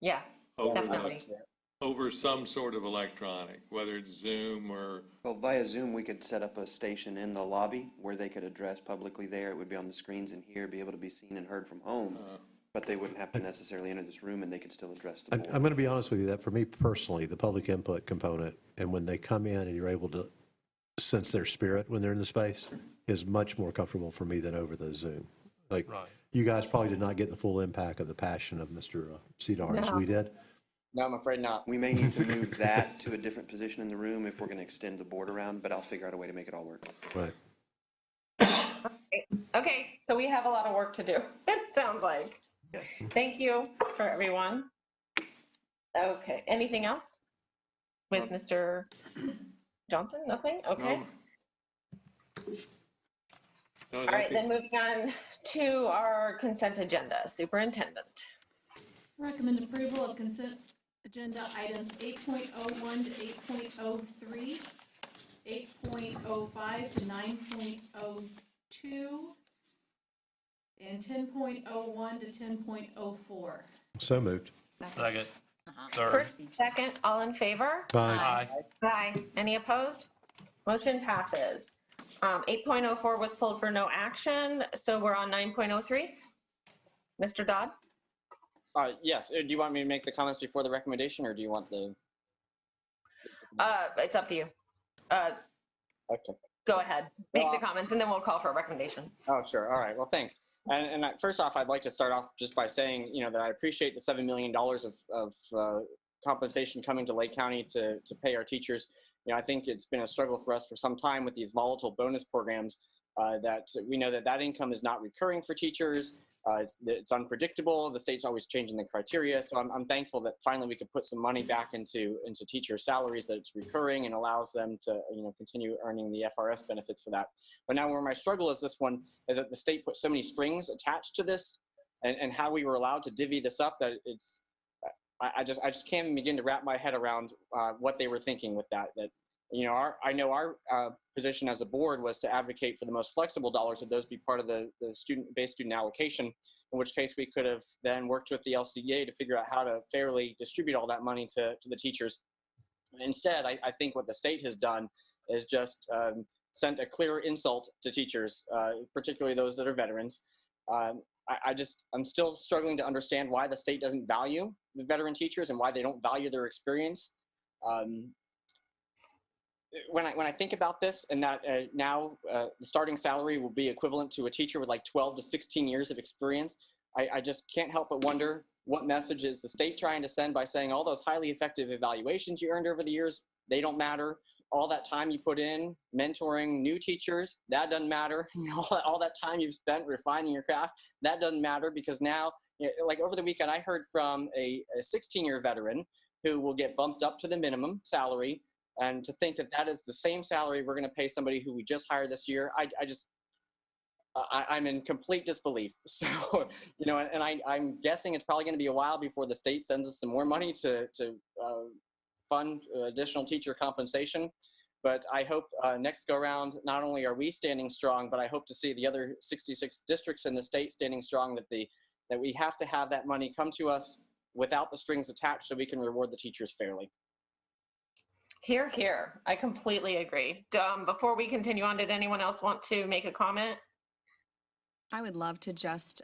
Yeah, Over definitely. over some sort of electronic, whether it's Zoom or, Well, via Zoom, we could set up a station in the lobby where they could address publicly there. It would be on the screens in here, be able to be seen and heard from home, but they wouldn't have to necessarily enter this room and they could still address the I'm board. going to be honest with you, that for me personally, the public input component, and when they come in and you're able to sense their spirit when they're in the space, is much more comfortable for me than over the Zoom. Like, Right. you guys probably did not get the full impact of the passion of Mr. Cedar as we did. No, I'm afraid not. We may need to move that to a different position in the room if we're going to extend the board around, but I'll figure out a way to make it all work. Right. Okay, so we have a lot of work to do, it sounds like. Yes. Thank you for everyone. Okay, anything else with Mr. Johnson? Nothing? Okay. no, All right, then moving on to our consent agenda. Superintendent. Recommend approval of consent agenda items 8.01 to 8.03, 8.05 to 9.02, and 10.01 to 10.04. So moved. Second. Third. First, second, all in favor? Bye. Aye. Aye. Any opposed? Motion passes. 8.04 was pulled for no action, so we're on 9.03. Mr. Dodd? Yes, do you want me to make the comments before the recommendation, or do you want the? It's up to you. Okay. Go ahead, make the comments, and then we'll call for a recommendation. Oh, sure. All right. Well, thanks. First off, I'd like to start off just by saying, that I appreciate the $7 million of compensation coming to Lake County to pay our teachers. I think it's been a struggle for us for some time with these volatile bonus programs that we know that income is not recurring for teachers. It's unpredictable. The state's always changing the criteria. So I'm thankful that finally we could put some money back into teacher salaries, that it's recurring and allows them to continue earning the FRS benefits for that. But now where my struggle is this one is that the state put so many strings attached to this and how we were allowed to divvy this up that it's I just can't begin to wrap my head around what they were thinking with that. I know our position as a board was to advocate for the most flexible dollars, that those be part of the student-based student allocation, in which case we could have then worked with the LCEA to figure out how to fairly distribute all that money to the teachers. Instead, I think what the state has done is just sent a clear insult to teachers, particularly those that are veterans. I'm still struggling to understand why the state doesn't value the veteran teachers and why they don't value their experience. When I think about this, and that now the starting salary will be equivalent to a teacher with like 12 to 16 years of experience, I just can't help but wonder what message is the state trying to send by saying all those highly effective evaluations you earned over the years, they don't matter. All that time you put in mentoring new teachers, that doesn't matter. All that time you've spent refining your craft, that doesn't matter, because now, like over the weekend, I heard from a 16-year veteran who will get bumped up to the minimum salary. And to think that is the same salary we're going to pay somebody who we just hired this year, I'm in complete disbelief. So, and I'm guessing it's probably going to be a while before the state sends us some more money to fund additional teacher compensation. But I hope next go around, not only are we standing strong, but I hope to see the other 66 districts in the state standing strong, that we have to have that money come to us without the strings attached so we can reward the teachers fairly. Hear, hear. I completely agree. Before we continue on, did anyone else want to make a comment? I would love to just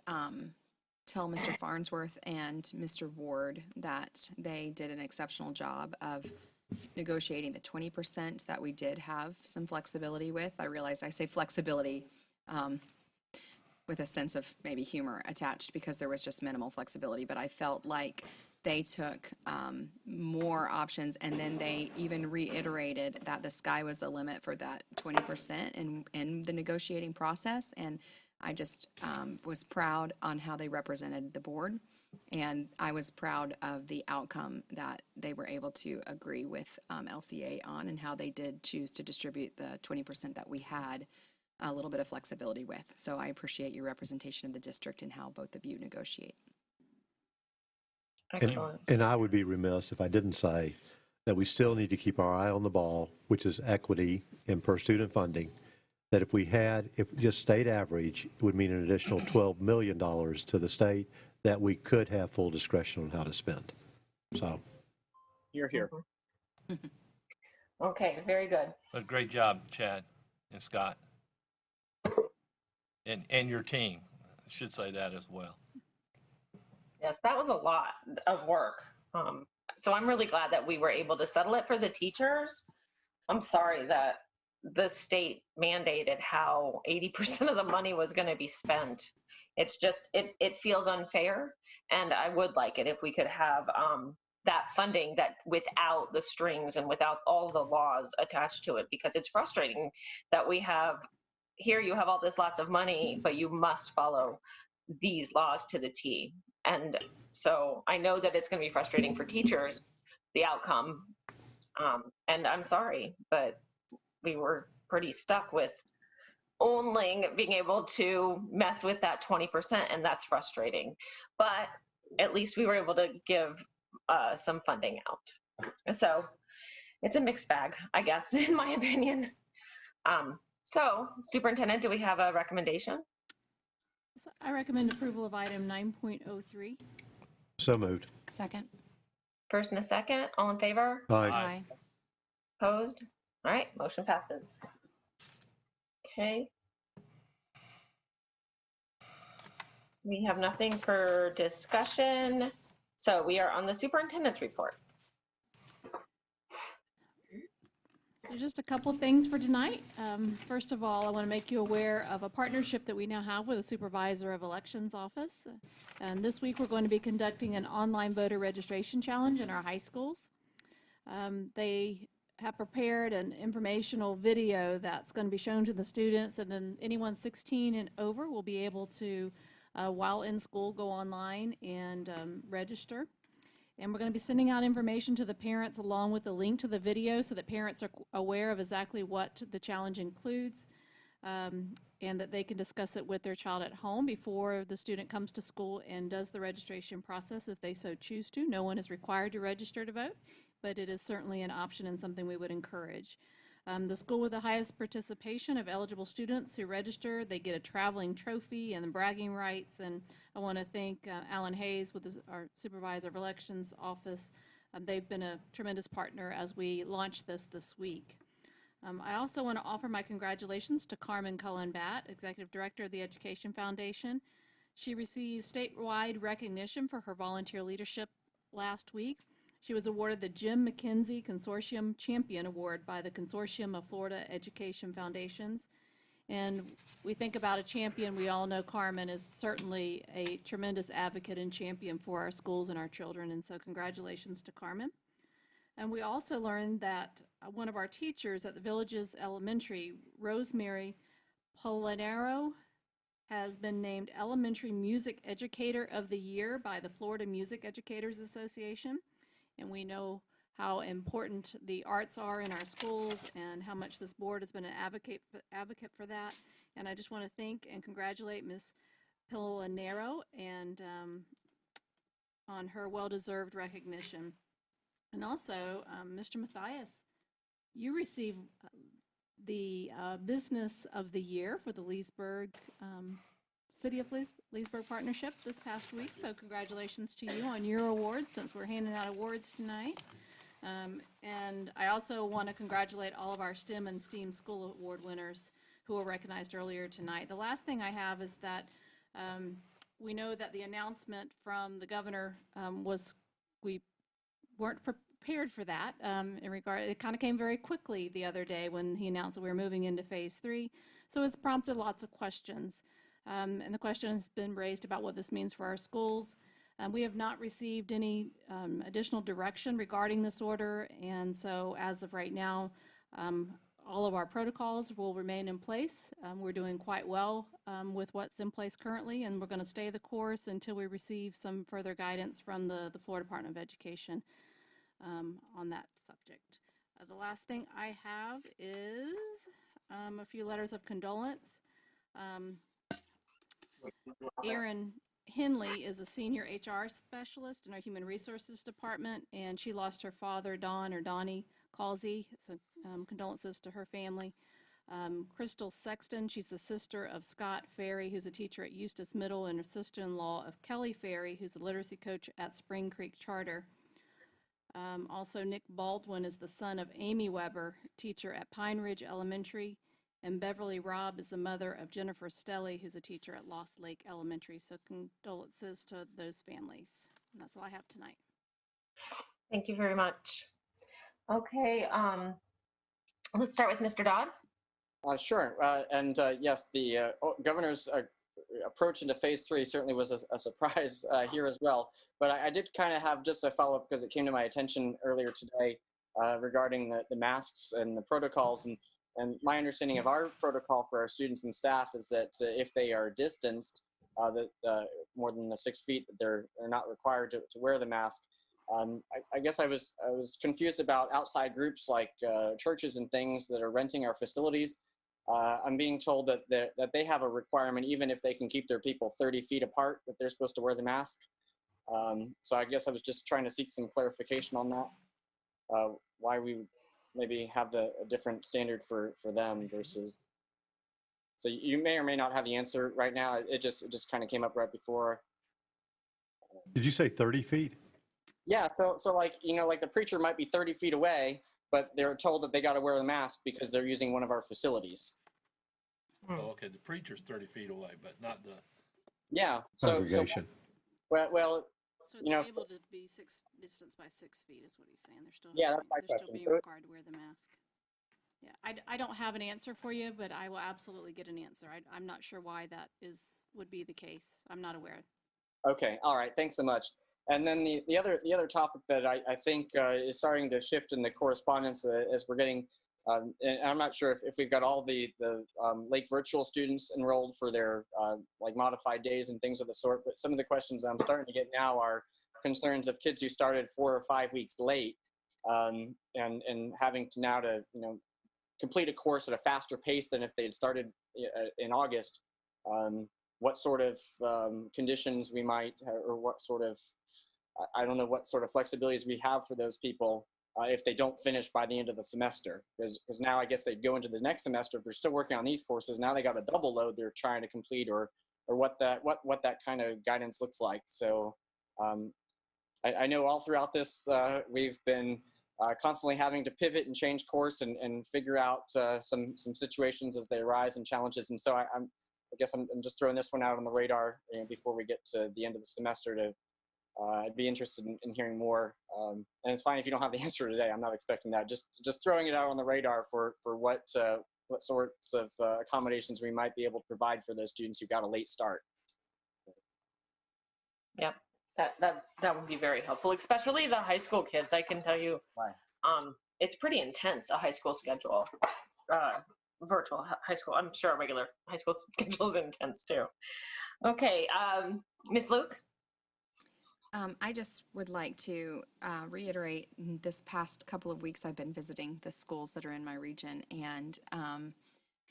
tell Mr. Farnsworth and Mr. Ward that they did an exceptional job of negotiating the 20% that we did have some flexibility with. I realize I say flexibility with a sense of maybe humor attached, because there was just minimal flexibility, but I felt like they took more options, and then they even reiterated that the sky was the limit for that 20% in the negotiating process. And I just was proud on how they represented the board, and I was proud of the outcome that they were able to agree with LCA on, and how they did choose to distribute the 20% that we had a little bit of flexibility with. So I appreciate your representation of the district and how both of you negotiate. Excellent. And I would be remiss if I didn't say that we still need to keep our eye on the ball, which is equity in per student funding. That if just state average, it would mean an additional $12 million to the state that we could have full discretion on how to spend. So. You're here. Okay, very good. But great job, Chad and Scott. And your team. I should say that as well. Yes, that was a lot of work. So I'm really glad that we were able to settle it for the teachers. I'm sorry that the state mandated how 80% of the money was going to be spent. It's just, it feels unfair. And I would like it if we could have that funding that without the strings and without all the laws attached to it, because it's frustrating that we have, here you have all this lots of money, but you must follow these laws to the T. And so I know that it's going to be frustrating for teachers, the outcome. And I'm sorry, but we were pretty stuck with only being able to mess with that 20%, and that's frustrating. But at least we were able to give some funding out. So it's a mixed bag, I guess, in my opinion. So, Superintendent, do we have a recommendation? So I recommend approval of item 9.03. So moved. Second. First and a second, all in favor? Aye. Opposed? All right, motion passes. Okay. We have nothing for discussion. So we are on the superintendent's report. So just a couple things for tonight. First of all, I want to make you aware of a partnership that we now have with the Supervisor of Elections Office. And this week, we're going to be conducting an online voter registration challenge in our high schools. They have prepared an informational video that's going to be shown to the students, and then anyone 16 and over will be able to, while in school, go online and register. And we're going to be sending out information to the parents along with the link to the video so that parents are aware of exactly what the challenge includes, and that they can discuss it with their child at home before the student comes to school and does the registration process if they so choose to. No one is required to register to vote, but it is certainly an option and something we would encourage. The school with the highest participation of eligible students who register, they get a traveling trophy and the bragging rights. And I want to thank Alan Hayes with our Supervisor of Elections Office. They've been a tremendous partner as we launch this week. I also want to offer my congratulations to Carmen Cullen-Batt, Executive Director of the Education Foundation. She received statewide recognition for her volunteer leadership last week. She was awarded the Jim McKenzie Consortium Champion Award by the Consortium of Florida Education Foundations. And we think about a champion, we all know Carmen is certainly a tremendous advocate and champion for our schools and our children, and so congratulations to Carmen. And we also learned that one of our teachers at the Villages Elementary, Rosemary Polinero, has been named Elementary Music Educator of the Year by the Florida Music Educators Association. And we know how important the arts are in our schools and how much this board has been an advocate for that. And I just want to thank and congratulate Ms. Polinero and on her well-deserved recognition. And also, Mr. Mathias, you received the Business of the Year for the Leesburg, City of Leesburg Partnership this past week. So congratulations to you on your award, since we're handing out awards tonight. And I also want to congratulate all of our STEM and STEAM School Award winners who were recognized earlier tonight. The last thing I have is that we know that the announcement from the governor we weren't prepared for that. It kind of came very quickly the other day when he announced that we were moving into phase 3. So it's prompted lots of questions. And the question has been raised about what this means for our schools. We have not received any additional direction regarding this order, and so as of right now, all of our protocols will remain in place. We're doing quite well with what's in place currently, and we're going to stay the course until we receive some further guidance from the Florida Department of Education on that subject. The last thing I have is a few letters of condolence. Erin Henley is a senior HR specialist in our Human Resources Department, and she lost her father, Donnie Causey. So condolences to her family. Crystal Sexton, she's the sister of Scott Ferry, who's a teacher at Eustis Middle, and a sister-in-law of Kelly Ferry, who's a literacy coach at Spring Creek Charter. Also, Nick Baldwin is the son of Amy Weber, teacher at Pine Ridge Elementary, and Beverly Robb is the mother of Jennifer Stelly, who's a teacher at Lost Lake Elementary. So condolences to those families. And that's all I have tonight. Thank you very much. Okay, let's start with Mr. Dodd. Sure. Yes, the governor's approach into phase 3 certainly was a surprise here as well. But I did kind of have just a follow-up because it came to my attention earlier today regarding the masks and the protocols. And my understanding of our protocol for our students and staff is that if they are distanced more than the 6 feet, that they're not required to wear the mask. I guess I was confused about outside groups like churches and things that are renting our facilities. I'm being told that they have a requirement, even if they can keep their people 30 feet apart, that they're supposed to wear the mask. So I guess I was just trying to seek some clarification on that, why we maybe have a different standard for them versus. So you may or may not have the answer right now. It just kind of came up right before. Did you say 30 feet? Yeah, so like, like the preacher might be 30 feet away, but they're told that they got to wear the mask because they're using one of our facilities. Oh, okay, the preacher's 30 feet away, but not the. Yeah. Congregation. Well, So they're able to be distance by 6 feet is what he's saying. They're still, yeah, that's my they're question. still being required to wear the mask. Yeah, I don't have an answer for you, but I will absolutely get an answer. I'm not sure why that would be the case. I'm not aware. Okay, all right, thanks so much. And then the other topic that I think is starting to shift in the correspondence as we're getting, and I'm not sure if we've got all the Lake virtual students enrolled for their like modified days and things of the sort, but some of the questions I'm starting to get now are concerns of kids who started 4 or 5 weeks late and having to now to complete a course at a faster pace than if they had started in August. What sort of conditions we might, or what sort of, I don't know what sort of flexibilities we have for those people if they don't finish by the end of the semester. Because now I guess they go into the next semester, if they're still working on these courses, now they got a double load they're trying to complete, or what that kind of guidance looks like. So I know all throughout this, we've been constantly having to pivot and change course and figure out some situations as they arise and challenges. And so I guess I'm just throwing this one out on the radar before we get to the end of the semester. I'd be interested in hearing more. And it's fine if you don't have the answer today. I'm not expecting that. Just throwing it out on the radar for what sorts of accommodations we might be able to provide for those students who got a late start. Yep, that would be very helpful, especially the high school kids. I can tell you, it's pretty intense, a high school schedule. Virtual high school. I'm sure a regular high school schedule is intense too. Okay, Ms. Luke? I just would like to reiterate, this past couple of weeks I've been visiting the schools that are in my region, and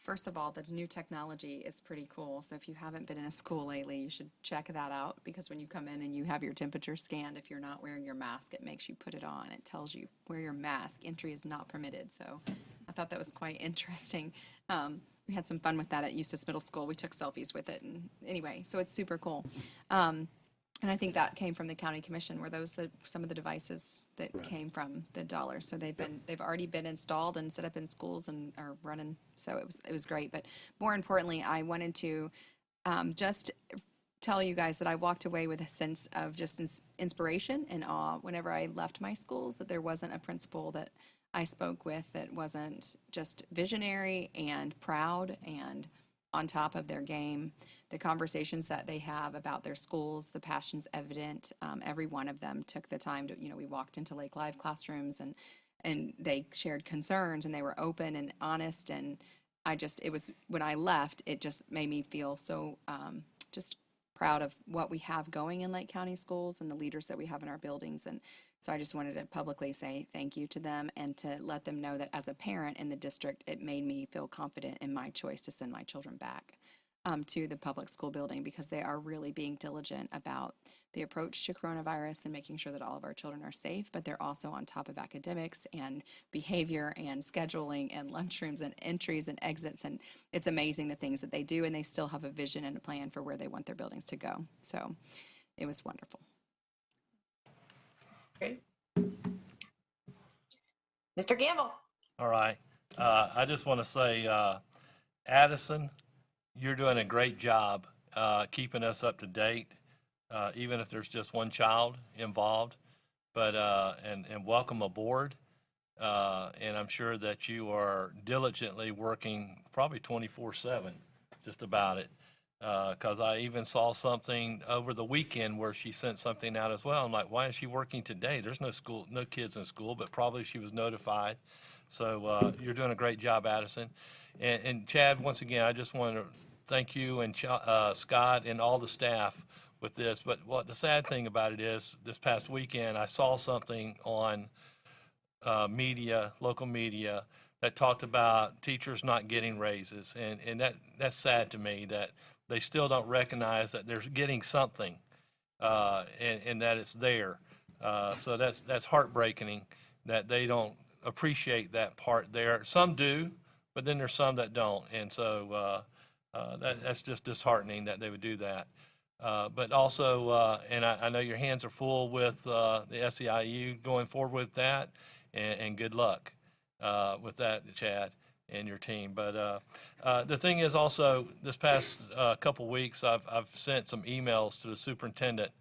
first of all, the new technology is pretty cool. So if you haven't been in a school lately, you should check that out, because when you come in and you have your temperature scanned, if you're not wearing your mask, it makes you put it on. It tells you wear your mask. Entry is not permitted. So I thought that was quite interesting. We had some fun with that at Eustis Middle School. We took selfies with it, and anyway, so it's super cool. And I think that came from the county commission. Were those some of the devices that came from the dollars? So they've already been installed and set up in schools and are running. So it was great. But more importantly, I wanted to just tell you guys that I walked away with a sense of just inspiration and awe whenever I left my schools, that there wasn't a principal that I spoke with that wasn't just visionary and proud and on top of their game. The conversations that they have about their schools, the passion's evident. Every one of them took the time to, we walked into Lake Live classrooms and they shared concerns and they were open and honest. And when I left, it just made me feel so just proud of what we have going in Lake County schools and the leaders that we have in our buildings. And so I just wanted to publicly say thank you to them and to let them know that as a parent in the district, it made me feel confident in my choice to send my children back to the public school building, because they are really being diligent about the approach to coronavirus and making sure that all of our children are safe, but they're also on top of academics and behavior and scheduling and lunchrooms and entries and exits. And it's amazing the things that they do, and they still have a vision and a plan for where they want their buildings to go. So it was wonderful. Great. Mr. Gamble. All right. I just want to say, Addison, you're doing a great job keeping us up to date, even if there's just one child involved. But and welcome aboard. And I'm sure that you are diligently working probably 24/7, just about it. Because I even saw something over the weekend where she sent something out as well. I'm like, why is she working today? There's no school, no kids in school, but probably she was notified. So you're doing a great job, Addison. And Chad, once again, I just want to thank you and Scott and all the staff with this. But what the sad thing about it is, this past weekend, I saw something on media, local media, that talked about teachers not getting raises. And that's sad to me that they still don't recognize that they're getting something and that it's there. So that's heartbreaking that they don't appreciate that part there. Some do, but then there's some that don't. And so that's just disheartening that they would do that. But also, and I know your hands are full with the SEIU going forward with that, and good luck with that, Chad, and your team. But the thing is also, this past couple weeks, I've sent some emails to the superintendent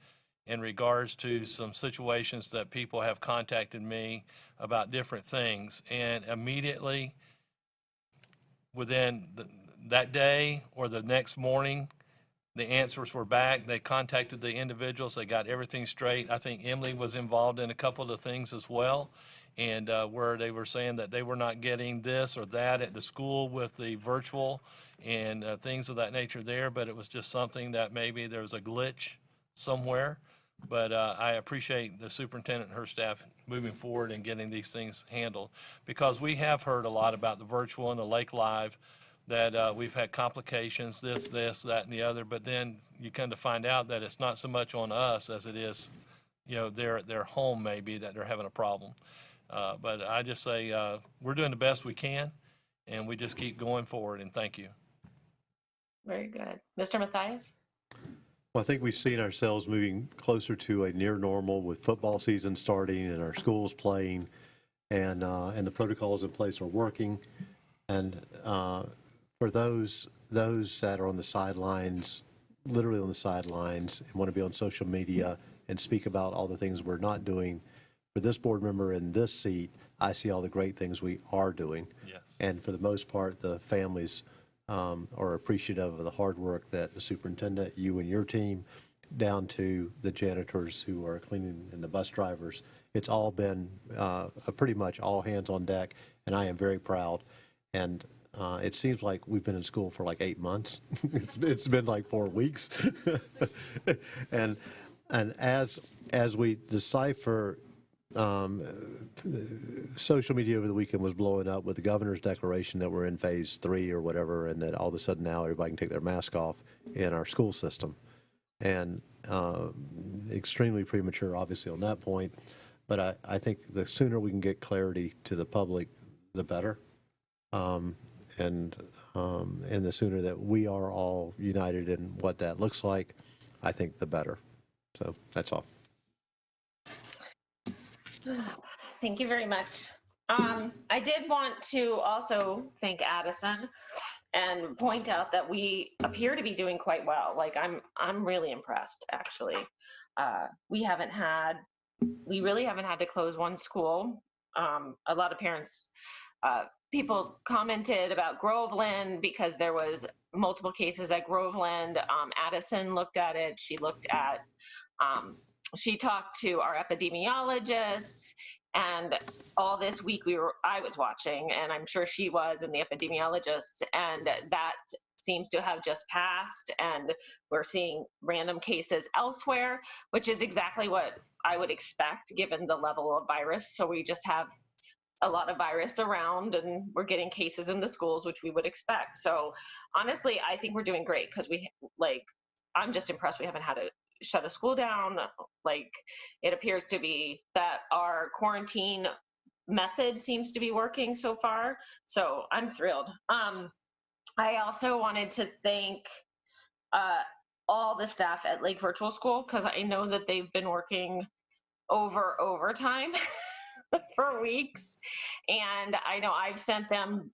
in regards to some situations that people have contacted me about different things. And immediately, within that day or the next morning, the answers were back. They contacted the individuals. They got everything straight. I think Emily was involved in a couple of the things as well, and where they were saying that they were not getting this or that at the school with the virtual and things of that nature there, but it was just something that maybe there was a glitch somewhere. But I appreciate the superintendent and her staff moving forward and getting these things handled, because we have heard a lot about the virtual and the Lake Live, that we've had complications, this, that, and the other. But then you come to find out that it's not so much on us as it is, they're at their home maybe that they're having a problem. But I just say we're doing the best we can, and we just keep going forward, and thank you. Very good. Mr. Mathias? Well, I think we've seen ourselves moving closer to a near normal with football season starting and our schools playing, and the protocols in place are working. And for those that are on the sidelines, literally on the sidelines, and want to be on social media and speak about all the things we're not doing, for this board member in this seat, I see all the great things we are doing. Yes. And for the most part, the families are appreciative of the hard work that the superintendent, you and your team, down to the janitors who are cleaning and the bus drivers. It's all been pretty much all hands on deck, and I am very proud. And it seems like we've been in school for like 8 months. It's been like 4 weeks. and as we decipher, social media over the weekend was blowing up with the governor's declaration that we're in phase 3 or whatever, and that all of a sudden now everybody can take their mask off in our school system. And extremely premature, obviously, on that point. But I think the sooner we can get clarity to the public, the better. And the sooner that we are all united in what that looks like, I think the better. So that's all. Thank you very much. I did want to also thank Addison and point out that we appear to be doing quite well. Like I'm really impressed, actually. We really haven't had to close one school. A lot of parents, people commented about Groveland because there was multiple cases at Groveland. Addison looked at it. She talked to our epidemiologists, and all this week I was watching, and I'm sure she was, and the epidemiologists, and that seems to have just passed, and we're seeing random cases elsewhere, which is exactly what I would expect given the level of virus. So we just have a lot of virus around, and we're getting cases in the schools, which we would expect. So honestly, I think we're doing great, because I'm just impressed we haven't had to shut a school down. Like, it appears to be that our quarantine method seems to be working so far. So I'm thrilled. I also wanted to thank all the staff at Lake Virtual School, because I know that they've been working overtime for weeks. And I know I've sent them,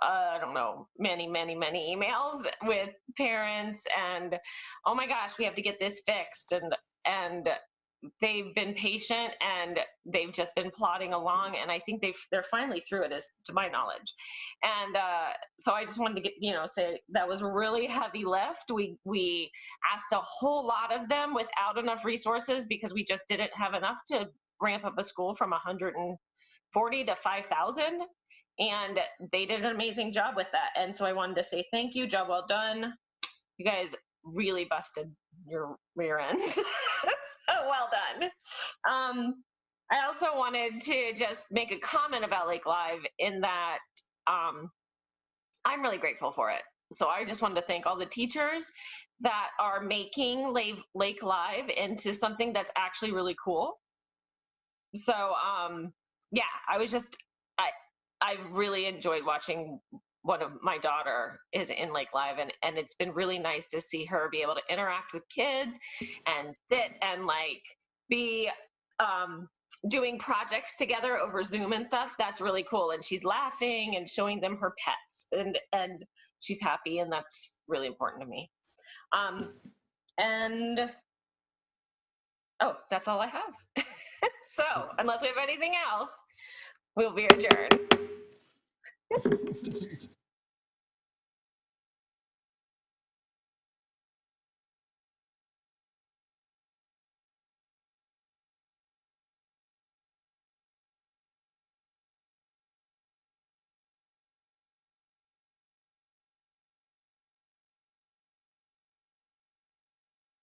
I don't know, many emails with parents and, oh my gosh, we have to get this fixed. And they've been patient and they've just been plodding along. And I think they're finally through it, as to my knowledge. And so I just wanted to say that was a really heavy lift. We asked a whole lot of them without enough resources because we just didn't have enough to ramp up a school from 140 to 5,000. And they did an amazing job with that. And so I wanted to say thank you, job well done. You guys really busted your rear ends. So well done. I also wanted to just make a comment about Lake Live in that I'm really grateful for it. So I just wanted to thank all the teachers that are making Lake Live into something that's actually really cool. So yeah, I really enjoyed watching. One of my daughter is in Lake Live, and it's been really nice to see her be able to interact with kids and sit and like be doing projects together over Zoom and stuff. That's really cool. And she's laughing and showing them her pets, and she's happy, and that's really important to me. And oh, that's all I have. So unless we have anything else, we'll be adjourned.